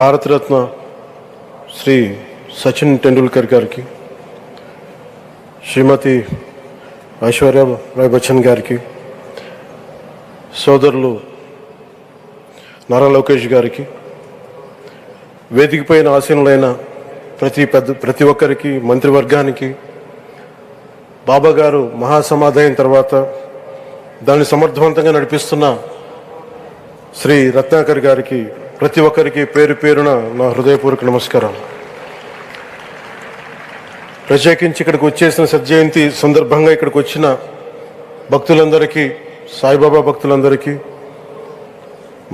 భారతరత్న శ్రీ సచిన్ టెండూల్కర్ గారికి, శ్రీమతి ఐశ్వర్య రాయ్ బచ్చన్ గారికి, సోదరులు నారా లోకేష్ గారికి, వేదికపైన ఆసీనులైన ప్రతి ఒక్కరికి, మంత్రివర్గానికి, బాబా గారు మహాసమాధి అయిన తర్వాత దాన్ని సమర్థవంతంగా నడిపిస్తున్న శ్రీ రత్నాకర్ గారికి, ప్రతి ఒక్కరికి పేరు పేరున నా హృదయపూర్వక నమస్కారం. ప్రత్యేకించి ఇక్కడికి వచ్చేసిన సజ్జయంతి సందర్భంగా ఇక్కడికి వచ్చిన భక్తులందరికీ, సాయిబాబా భక్తులందరికీ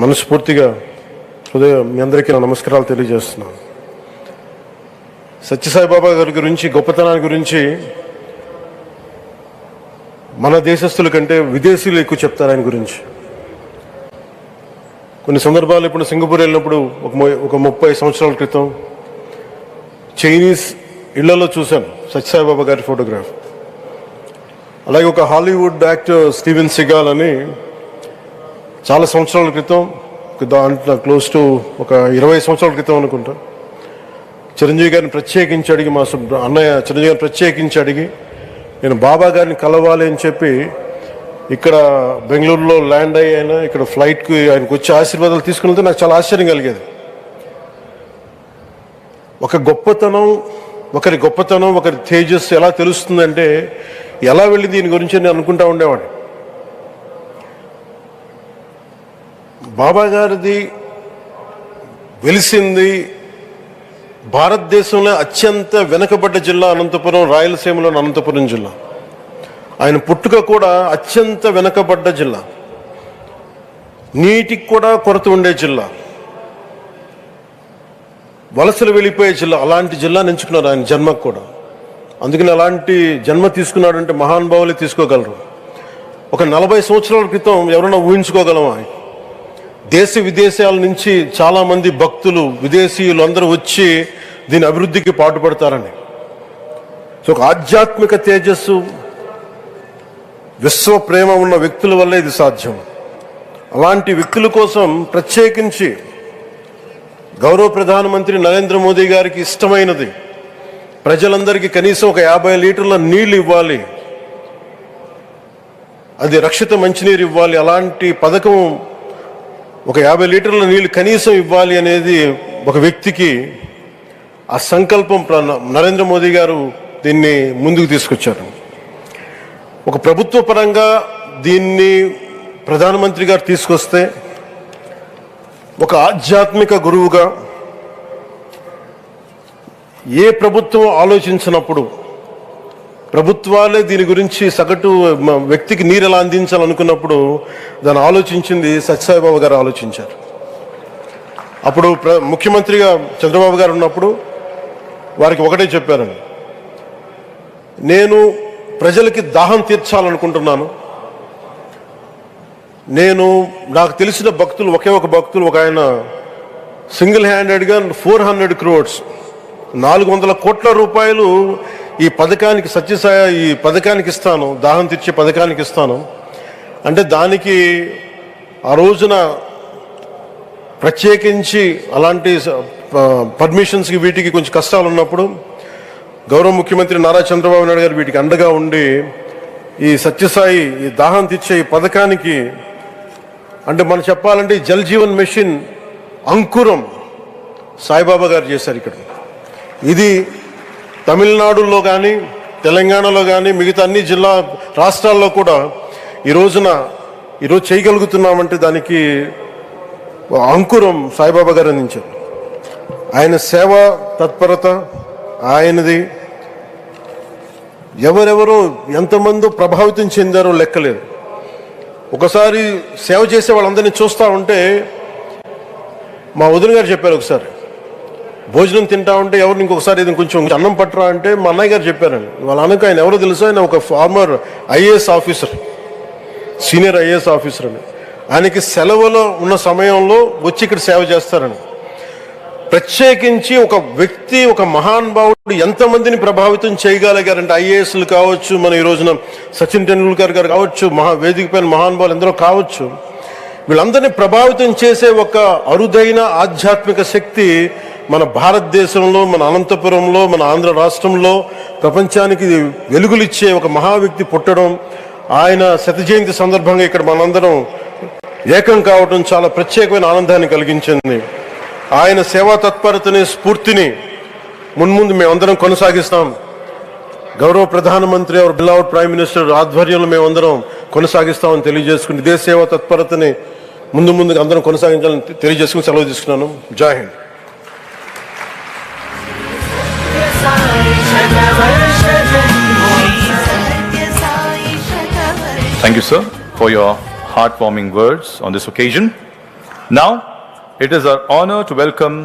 మనస్ఫూర్తిగా మీ అందరికీ నా నమస్కారాలు తెలియజేస్తున్నాను. సత్యసాయిబాబా గారి గురించి, గొప్పతనాన్ని గురించి మన దేశస్తుల కంటే విదేశీయులు ఎక్కువ చెప్తారు ఆయన గురించి. కొన్ని సందర్భాలు ఇప్పుడు సింగపూర్ వెళ్ళినప్పుడు ఒక 30 సంవత్సరాల క్రితం చైనీస్ ఇళ్లలో చూశాను సత్యసాయిబాబా గారి ఫోటోగ్రాఫ్. అలాగే ఒక హాలీవుడ్ యాక్టర్ స్టీవెన్ సిగాల్ అని చాలా సంవత్సరాల క్రితం, దాంట్లో క్లోజ్ టు ఒక 20 సంవత్సరాల క్రితం అనుకుంటా, చిరంజీవి గారిని ప్రత్యేకించి అడిగి, మా అన్నయ్య చిరంజీవి గారిని ప్రత్యేకించి అడిగి నేను బాబా గారిని కలవాలి అని చెప్పి ఇక్కడ బెంగళూరులో ల్యాండ్ అయినా ఇక్కడ ఫ్లైట్కి ఆయనకు వచ్చి ఆశీర్వాదాలు తీసుకుని వెళ్తే నాకు చాలా ఆశ్చర్యం కలిగేది. ఒకరి గొప్పతనం, ఒకరి తేజస్సు ఎలా తెలుస్తుందంటే ఎలా వెళ్ళి దీని గురించి నేను అనుకుంటా ఉండేవాడిని. బాబా గారిది వెలిసింది భారతదేశంలో అత్యంత వెనుకబడ్డ జిల్లా అనంతపురం, రాయలసీమలోని అనంతపురం జిల్లా. ఆయన పుట్టుక కూడా అత్యంత వెనుకబడ్డ జిల్లా, నీటికి కూడా కొరత ఉండే జిల్లా, వలసలు వెళ్ళిపోయే జిల్లా. అలాంటి జిల్లా ఎంచుకున్నారు ఆయన జన్మకు కూడా. అందుకని అలాంటి జన్మ తీసుకున్నాడంటే మహానుభావులే తీసుకోగలరు. ఒక 40 సంవత్సరాల క్రితం ఎవరైనా ఊహించుకోగలమా? దేశ విదేశాల నుంచి చాలామంది భక్తులు, విదేశీయులు అందరూ వచ్చి దీని అభివృద్ధికి పాటుపడతారని. సో ఒక ఆధ్యాత్మిక తేజస్సు, విశ్వ ప్రేమ ఉన్న వ్యక్తుల వల్లే ఇది సాధ్యం. అలాంటి వ్యక్తుల కోసం ప్రత్యేకించి గౌరవ ప్రధానమంత్రి నరేంద్ర మోదీ గారికి ఇష్టమైనది ప్రజలందరికీ కనీసం ఒక 50 లీటర్ల నీళ్లు ఇవ్వాలి, అది రక్షిత మంచినీరు ఇవ్వాలి. అలాంటి పథకం, ఒక 50 లీటర్ల నీళ్లు కనీసం ఇవ్వాలి అనేది ఒక వ్యక్తికి ఆ సంకల్పం నరేంద్ర మోదీ గారు దీన్ని ముందుకు తీసుకొచ్చారు. ఒక ప్రభుత్వ పరంగా దీన్ని ప్రధానమంత్రి గారు తీసుకొస్తే, ఒక ఆధ్యాత్మిక గురువుగా ఏ ప్రభుత్వం ఆలోచించినప్పుడు, ప్రభుత్వాలే దీని గురించి సగటు వ్యక్తికి నీరు ఎలా అందించాలనుకున్నప్పుడు దాన్ని ఆలోచించింది సత్యసాయిబాబా గారు ఆలోచించారు. అప్పుడు ముఖ్యమంత్రిగా చంద్రబాబు గారు ఉన్నప్పుడు వారికి ఒకటే చెప్పారండి, నేను ప్రజలకి దాహం తీర్చాలనుకుంటున్నాను. నాకు తెలిసిన భక్తులు, ఒక భక్తులు, ఒక ఆయన సింగిల్ హ్యాండెడ్గా 400 crores, 400 కోట్ల రూపాయలు ఈ పథకానికి, సత్యసాయి ఈ పథకానికి ఇస్తాను, దాహం తీర్చే పథకానికి ఇస్తాను అంటే, దానికి ఆ రోజున ప్రత్యేకించి అలాంటి పర్మిషన్స్కి వీటికి కొంచెం కష్టాలు ఉన్నప్పుడు గౌరవ ముఖ్యమంత్రి నారా చంద్రబాబు నాయుడు గారు వీటికి అండగా ఉండి ఈ సత్యసాయి, ఈ దాహం తీర్చే ఈ పథకానికి, అంటే మనం చెప్పాలంటే జల్ జీవన్ మిషన్ అంకురం సాయిబాబా గారు చేశారు ఇక్కడ. ఇది తమిళనాడులో కానీ, తెలంగాణలో కానీ, మిగతా అన్ని రాష్ట్రాల్లో కూడా ఈరోజు చేయగలుగుతున్నామంటే దానికి అంకురం సాయిబాబా గారు అందించారు. ఆయన సేవ తత్పరత ఆయనది. ఎవరెవరో ఎంతమంది ప్రభావితం చెందారో లెక్కలేదు. ఒకసారి సేవ చేసే వాళ్ళందరినీ చూస్తూ ఉంటే, మా వదిన గారు చెప్పారు, ఒకసారి భోజనం తింటా ఉంటే ఎవరిని ఇంకొకసారి ఇది కొంచెం అన్నం పట్టరా అంటే మా అన్నయ్య గారు చెప్పారండి. వాళ్ళ అన్నకు ఆయన ఎవరో తెలుసు, ఆయన ఒక farmer IAS officer, senior IAS officer అని. ఆయనకి సెలవులో ఉన్న సమయంలో వచ్చి ఇక్కడ సేవ చేస్తారని. ప్రత్యేకించి ఒక వ్యక్తి, ఒక మహానుభావుడు ఎంతమందిని ప్రభావితం చేయగలిగారంటే, ఐఏఎస్లు కావచ్చు, మన ఈ రోజున సచిన్ టెండూల్కర్ గారు కావచ్చు, వేదిక పైన మహానుభావులు ఎందరో కావచ్చు, వీళ్ళందరినీ ప్రభావితం చేసే ఒక అరుదైన ఆధ్యాత్మిక శక్తి మన భారతదేశంలో, మన అనంతపురంలో, మన ఆంధ్ర రాష్ట్రంలో ప్రపంచానికి వెలుగులిచ్చే ఒక మహా వ్యక్తి పుట్టడం, ఆయన శత జయంతి సందర్భంగా ఇక్కడ మనందరం ఏకం కావడం చాలా ప్రత్యేకమైన ఆనందాన్ని కలిగించింది. ఆయన సేవా తత్పరతని, స్ఫూర్తిని మున్ముందు మేమందరం కొనసాగిస్తాం. గౌరవ ప్రధానమంత్రి అవర్ బిలౌడ్ ప్రైమ్ మినిస్టర్ ఆధ్వర్యంలో మేమందరం కొనసాగిస్తామని తెలియజేసుకుని ఇదే సేవా తత్పరతని ముందు అందరం కొనసాగించాలని తెలియజేసుకుని సెలవు తీసుకున్నాను. జై Hind. Thank you, sir, for your heartwarming words on this occasion. Now, it is our honor to welcome